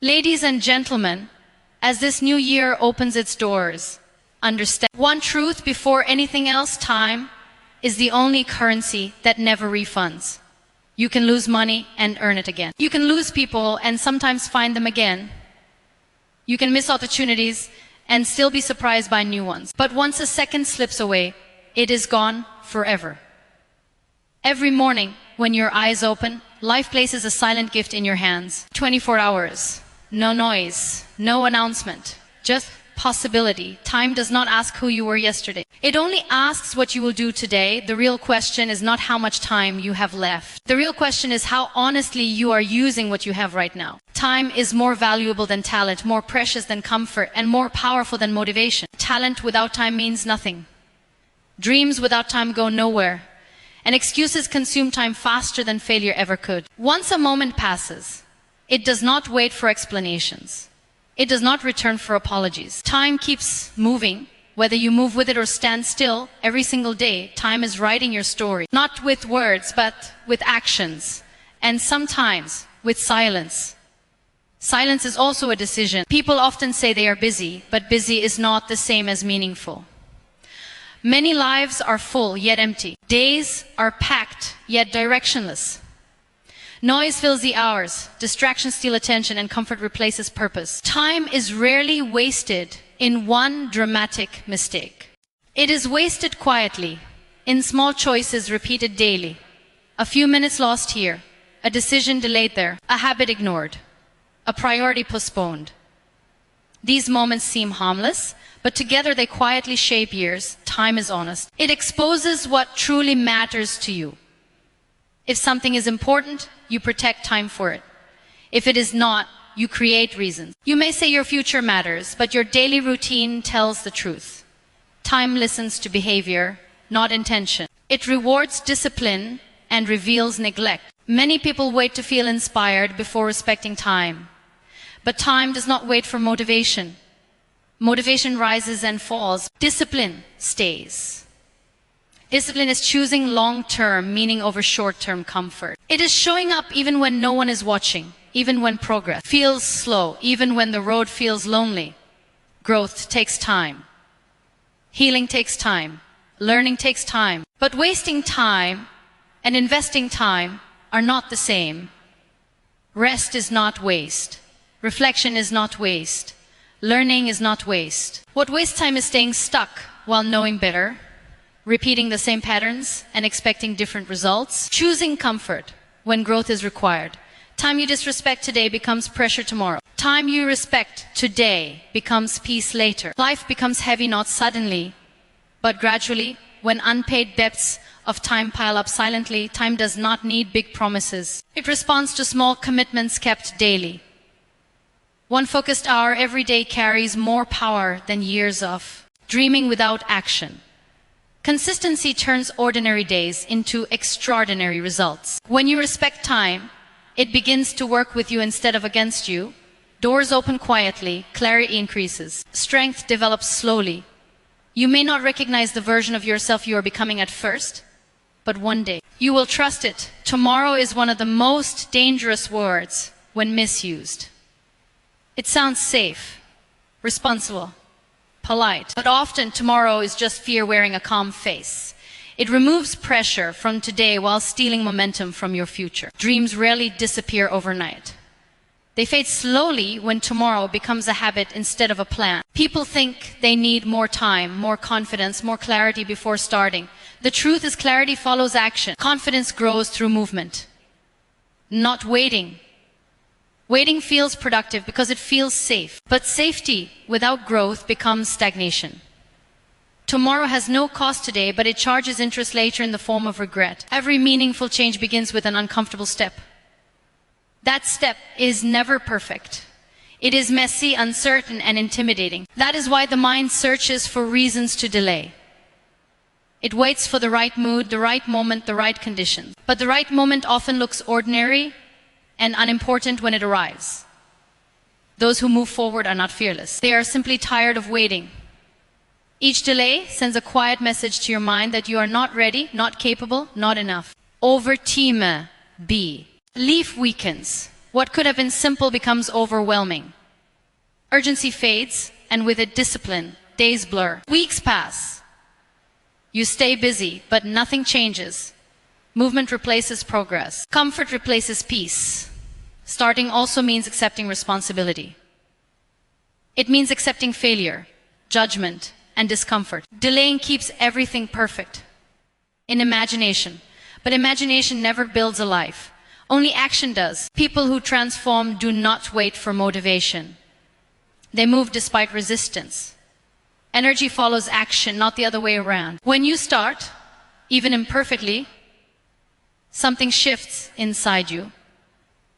Ladies and gentlemen, as this new year opens its doors, understand one truth before anything else: time is the only currency that never refunds. You can lose money and earn it again. You can lose people and sometimes find them again. You can miss opportunities and still be surprised by new ones. But once a second slips away, it is gone forever. Every morning, when your eyes open, life places a silent gift in your hands. 24 hours, no noise, no announcement, just possibility. Time does not ask who you were yesterday. It only asks what you will do today. The real question is not how much time you have left. The real question is how honestly you are using what you have right now. Time is more valuable than talent, more precious than comfort, and more powerful than motivation. Talent without time means nothing. Dreams without time go nowhere. And excuses consume time faster than failure ever could. Once a moment passes, it does not wait for explanations. It does not return for apologies. Time keeps moving. Whether you move with it or stand still, every single day, time is writing your story. Not with words, but with actions. And sometimes with silence. Silence is also a decision. People often say they are busy, but busy is not the same as meaningful. Many lives are full, yet empty. Days are packed, yet directionless. Noise fills the hours, distractions steal attention, and comfort replaces purpose. Time is rarely wasted in one dramatic mistake. It is wasted quietly, in small choices repeated daily. A few minutes lost here, a decision delayed there, a habit ignored, a priority postponed. These moments seem harmless, but together they quietly shape years. Time is honest. It exposes what truly matters to you. If something is important, you protect time for it. If it is not, you create reasons. You may say your future matters, but your daily routine tells the truth. Time listens to behavior, not intention. It rewards discipline and reveals neglect. Many people wait to feel inspired before respecting time. But time does not wait for motivation. Motivation rises and falls. Discipline stays. Discipline is choosing long-term meaning over short-term comfort. It is showing up even when no one is watching, even when progress feels slow, even when the road feels lonely. Growth takes time. Healing takes time. Learning takes time. But wasting time and investing time are not the same. Rest is not waste. Reflection is not waste. Learning is not waste. What wastes time is staying stuck while knowing better, repeating the same patterns and expecting different results, choosing comfort when growth is required. Time you disrespect today becomes pressure tomorrow. Time you respect today becomes peace later. Life becomes heavy not suddenly, but gradually. When unpaid debts of time pile up silently, time does not need big promises. It responds to small commitments kept daily. One focused hour every day carries more power than years of dreaming without action. Consistency turns ordinary days into extraordinary results. When you respect time, it begins to work with you instead of against you. Doors open quietly, clarity increases, strength develops slowly. You may not recognize the version of yourself you are becoming at first, but one day you will trust it. Tomorrow is one of the most dangerous words when misused. It sounds safe, responsible, polite, but often tomorrow is just fear wearing a calm face. It removes pressure from today while stealing momentum from your future. Dreams rarely disappear overnight. They fade slowly when tomorrow becomes a habit instead of a plan. People think they need more time, more confidence, more clarity before starting. The truth is clarity follows action. Confidence grows through movement, not waiting. Waiting feels productive because it feels safe. But safety without growth becomes stagnation. Tomorrow has no cost today, but it charges interest later in the form of regret. Every meaningful change begins with an uncomfortable step. That step is never perfect. It is messy, uncertain, and intimidating. That is why the mind searches for reasons to delay. It waits for the right mood, the right moment, the right conditions. But the right moment often looks ordinary and unimportant when it arrives. Those who move forward are not fearless. They are simply tired of waiting. Each delay sends a quiet message to your mind that you are not ready, not capable, not enough. Overtime B. Leaf weakens. What could have been simple becomes overwhelming. Urgency fades, and with it discipline. Days blur. Weeks pass. You stay busy, but nothing changes. Movement replaces progress. Comfort replaces peace. Starting also means accepting responsibility. It means accepting failure, judgment, and discomfort. Delaying keeps everything perfect. In imagination. But imagination never builds a life. Only action does. People who transform do not wait for motivation. They move despite resistance. Energy follows action, not the other way around. When you start, even imperfectly, something shifts inside you.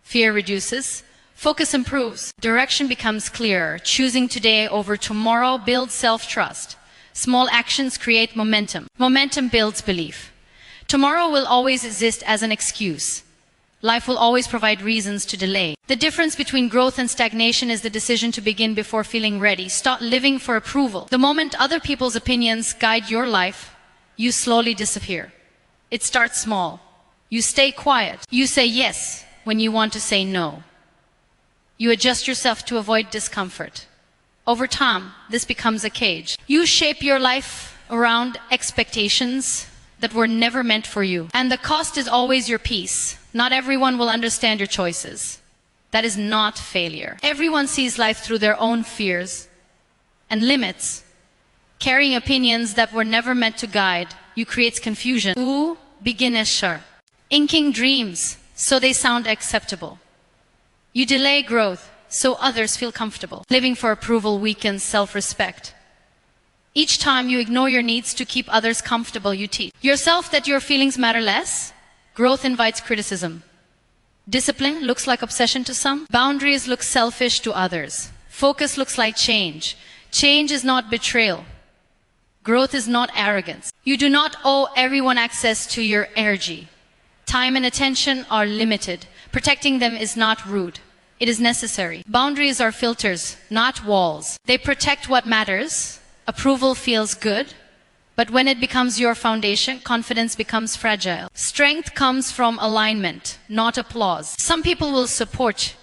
Fear reduces. Focus improves. Direction becomes clearer. Choosing today over tomorrow builds self-trust. Small actions create momentum. Momentum builds belief. Tomorrow will always exist as an excuse. Life will always provide reasons to delay. The difference between growth and stagnation is the decision to begin before feeling ready. Stop living for approval. The moment other people's opinions guide your life, you slowly disappear. It starts small. You stay quiet. You say yes when you want to say no. You adjust yourself to avoid discomfort. Over time, this becomes a cage. You shape your life around expectations that were never meant for you. And the cost is always your peace. Not everyone will understand your choices. That is not failure. Everyone sees life through their own fears and limits. Carrying opinions that were never meant to guide you creates confusion. Ooh, beginnesher. Inking dreams so they sound acceptable. You delay growth so others feel comfortable. Living for approval weakens self-respect. Each time you ignore your needs to keep others comfortable, you teach yourself that your feelings matter less. Growth invites criticism. Discipline looks like obsession to some. Boundaries look selfish to others. Focus looks like change. Change is not betrayal. Growth is not arrogance. You do not owe everyone access to your energy. Time and attention are limited. Protecting them is not rude. It is necessary. Boundaries are filters, not walls. They protect what matters. Approval feels good. But when it becomes your foundation, confidence becomes fragile. Strength comes from alignment, not applause. Some people will support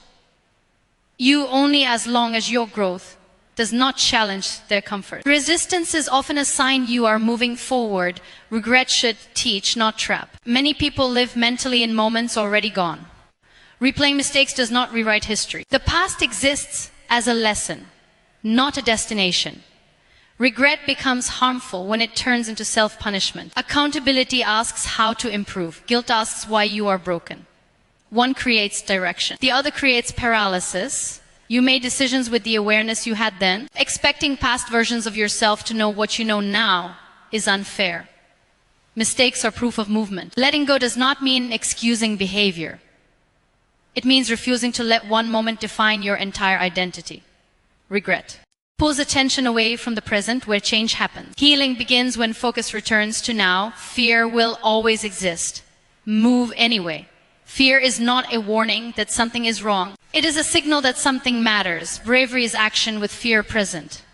you only as long as your growth does not challenge their comfort. Resistance is often a sign you are moving forward. Regret should teach, not trap. Many people live mentally in moments already gone. Replaying mistakes does not rewrite history. The past exists as a lesson, not a destination. Regret becomes harmful when it turns into self-punishment. Accountability asks how to improve. Guilt asks why you are broken. One creates direction. The other creates paralysis. You made decisions with the awareness you had then. Expecting past versions of yourself to know what you know now is unfair. Mistakes are proof of movement. Letting go does not mean excusing behavior. It means refusing to let one moment define your entire identity. Regret pulls attention away from the present where change happens. Healing begins when focus returns to now. Fear will always exist. Move anyway. Fear is not a warning that something is wrong. It is a signal that something matters. Bravery is action with fear present.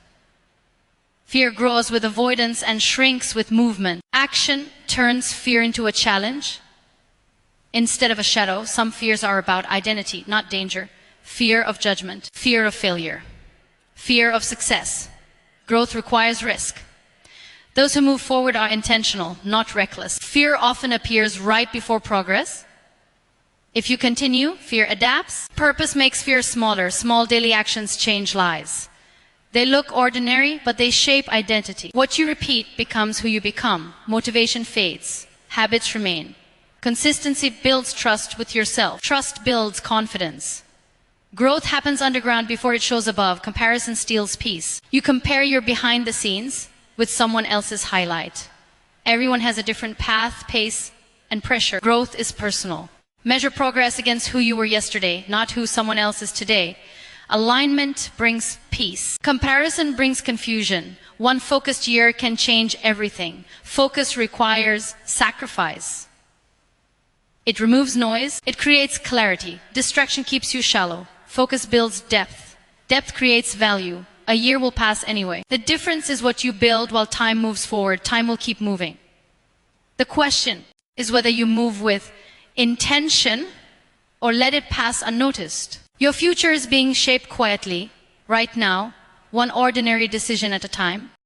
Fear grows with avoidance and shrinks with movement. Action turns fear into a challenge instead of a shadow. Some fears are about identity, not danger. Fear of judgment, fear of failure. Fear of success. Growth requires risk. Those who move forward are intentional, not reckless. Fear often appears right before progress. If you continue, fear adapts. Purpose makes fear smaller. Small daily actions change lives. They look ordinary, but they shape identity. What you repeat becomes who you become. Motivation fades. Habits remain. Consistency builds trust with yourself. Trust builds confidence. Growth happens underground before it shows above. Comparison steals peace. You compare your behind the scenes with someone else's highlight. Everyone has a different path, pace, and pressure. Growth is personal. Measure progress against who you were yesterday, not who someone else is today. Alignment brings peace. Comparison brings confusion. One focused year can change everything. Focus requires sacrifice. It removes noise. It creates clarity. Distraction keeps you shallow. Focus builds depth. Depth creates value. A year will pass anyway. The difference is what you build while time moves forward. Time will keep moving. The question is whether you move with intention or let it pass unnoticed. Your future is being shaped quietly, right now, one ordinary decision at a time.